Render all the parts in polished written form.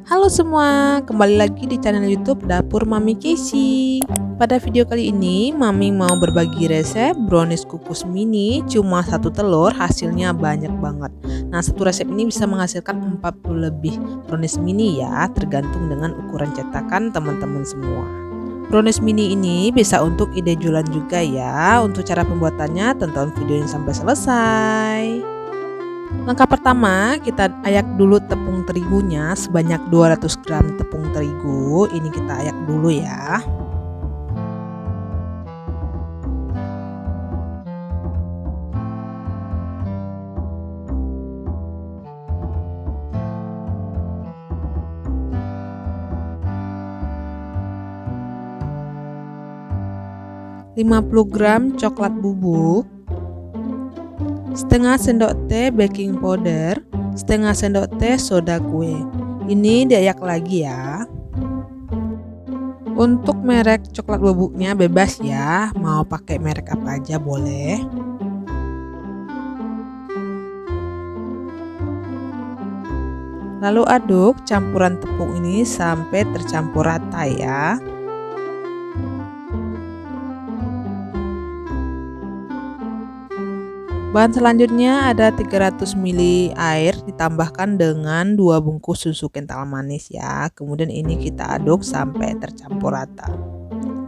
Halo semua, kembali lagi di channel YouTube Dapur Mami Casey. Pada video kali ini, Mami mau berbagi resep brownies kukus mini cuma satu telur, hasilnya banyak banget. Nah, satu resep ini bisa menghasilkan 40 lebih brownies mini ya, tergantung dengan ukuran cetakan teman-teman semua. Brownies mini ini bisa untuk ide jualan juga ya. Untuk cara pembuatannya, tonton video ini sampai selesai. Langkah pertama, kita ayak dulu tepung terigunya sebanyak 200 gram tepung terigu. Ini kita ayak dulu ya. Lima 50 gram coklat bubuk, setengah sendok teh baking powder, setengah sendok teh soda kue. Ini diayak lagi ya. Untuk merek coklat bubuknya bebas ya, mau pakai merek apa aja boleh. Lalu aduk campuran tepung ini sampai tercampur rata ya. Bahan selanjutnya ada 300 ml air ditambahkan dengan 2 bungkus susu kental manis ya. Kemudian ini kita aduk sampai tercampur rata.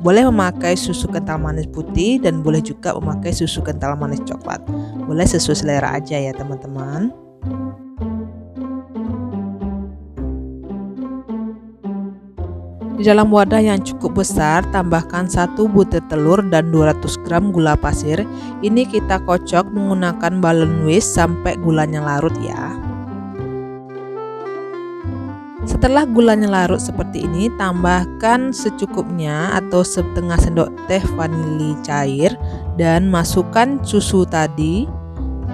Boleh memakai susu kental manis putih dan boleh juga memakai susu kental manis coklat. Boleh sesuai selera aja ya teman-teman. Di dalam wadah yang cukup besar, tambahkan 1 butir telur dan 200 gram gula pasir. Ini kita kocok menggunakan balon whisk sampai gulanya larut ya. Setelah gulanya larut seperti ini, tambahkan secukupnya atau setengah sendok teh vanili cair dan masukkan susu tadi.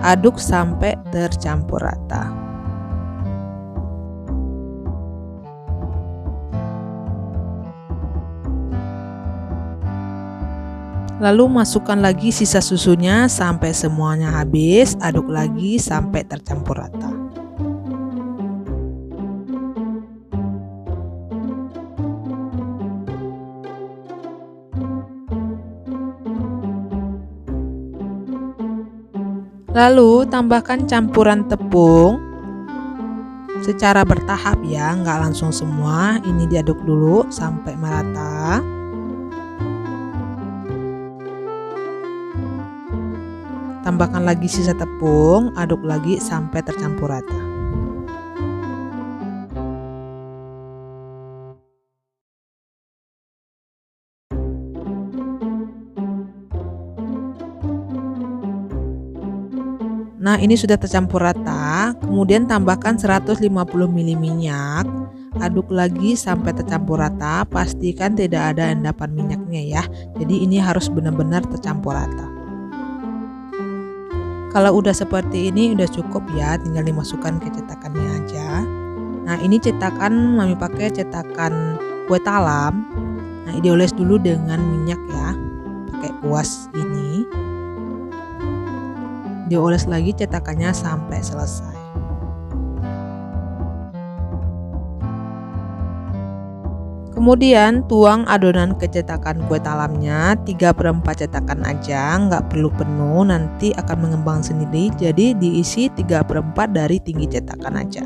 Aduk sampai tercampur rata. Lalu masukkan lagi sisa susunya sampai semuanya habis, aduk lagi sampai tercampur rata. Lalu tambahkan campuran tepung secara bertahap ya, nggak langsung semua. Ini diaduk dulu sampai merata. Tambahkan lagi sisa tepung, aduk lagi sampai tercampur rata. Nah, ini sudah tercampur rata. Kemudian tambahkan 150 ml minyak. Aduk lagi sampai tercampur rata. Pastikan tidak ada endapan minyaknya ya. Jadi ini harus benar-benar tercampur rata. Kalau udah seperti ini udah cukup ya, tinggal dimasukkan ke cetakannya aja. Nah, ini cetakan Mami pakai cetakan kue talam. Nah, dioles dulu dengan minyak ya, pakai kuas ini. Dioles lagi cetakannya sampai selesai. Kemudian tuang adonan ke cetakan kue talamnya, 3/4 cetakan aja, nggak perlu penuh, nanti akan mengembang sendiri. Jadi diisi 3/4 dari tinggi cetakan aja.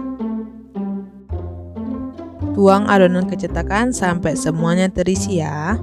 Tuang adonan ke cetakan sampai semuanya terisi ya.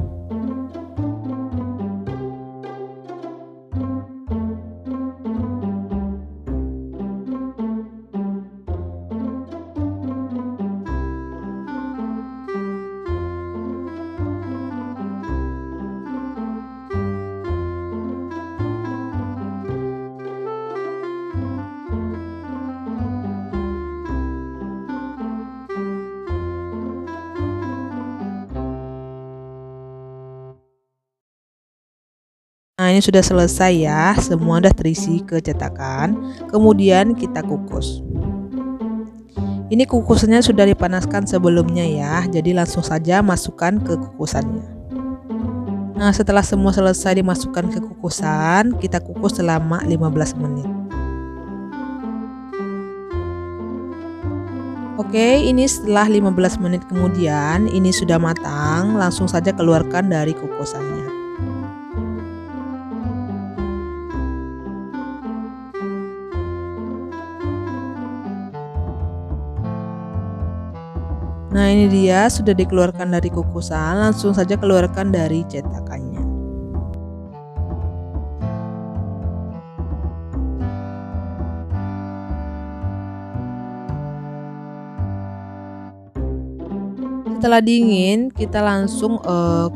Nah, ini sudah selesai ya, semua udah terisi ke cetakan. Kemudian kita kukus. Ini kukusannya sudah dipanaskan sebelumnya ya, jadi langsung saja masukkan ke kukusannya. Nah, setelah semua selesai dimasukkan ke kukusan, kita kukus selama 15 menit. Oke, ini setelah 15 menit kemudian ini sudah matang, langsung saja keluarkan dari kukusannya. Nah, ini dia sudah dikeluarkan dari kukusan, langsung saja keluarkan dari cetakannya. Setelah dingin, kita langsung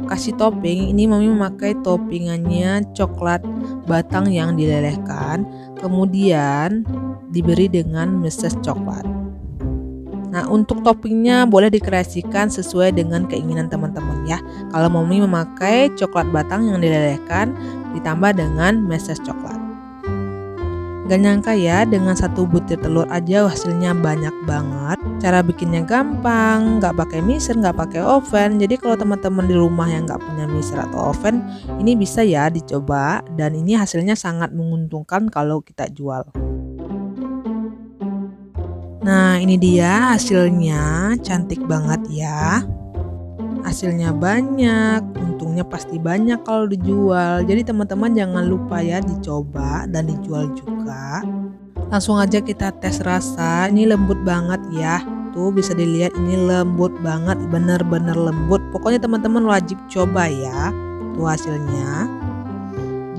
kasih topping. Ini mami memakai toppingannya coklat batang yang dilelehkan, kemudian diberi dengan meses coklat. Nah, untuk toppingnya boleh dikreasikan sesuai dengan keinginan teman-teman ya. Kalau mami memakai coklat batang yang dilelehkan ditambah dengan meses coklat. Gak nyangka ya, dengan satu butir telur aja hasilnya banyak banget. Cara bikinnya gampang, gak pakai mixer, gak pakai oven. Jadi kalau teman-teman di rumah yang gak punya mixer atau oven, ini bisa ya dicoba. Dan ini hasilnya sangat menguntungkan kalau kita jual. Nah, ini dia hasilnya, cantik banget ya. Hasilnya banyak, untungnya pasti banyak kalau dijual. Jadi teman-teman jangan lupa ya dicoba dan dijual juga. Langsung aja kita tes rasa. Ini lembut banget ya. Tuh bisa dilihat ini lembut banget, bener-bener lembut. Pokoknya teman-teman wajib coba ya. Tuh hasilnya.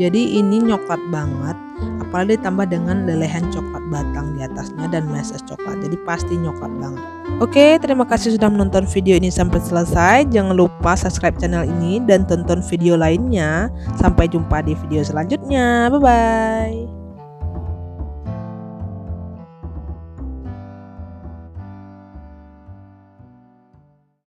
Jadi ini nyoklat banget, apalagi ditambah dengan lelehan coklat batang di atasnya dan meses coklat. Jadi pasti nyoklat banget. Oke, terima kasih sudah menonton video ini sampai selesai. Jangan lupa subscribe channel ini dan tonton video lainnya. Sampai jumpa di video selanjutnya. Bye bye.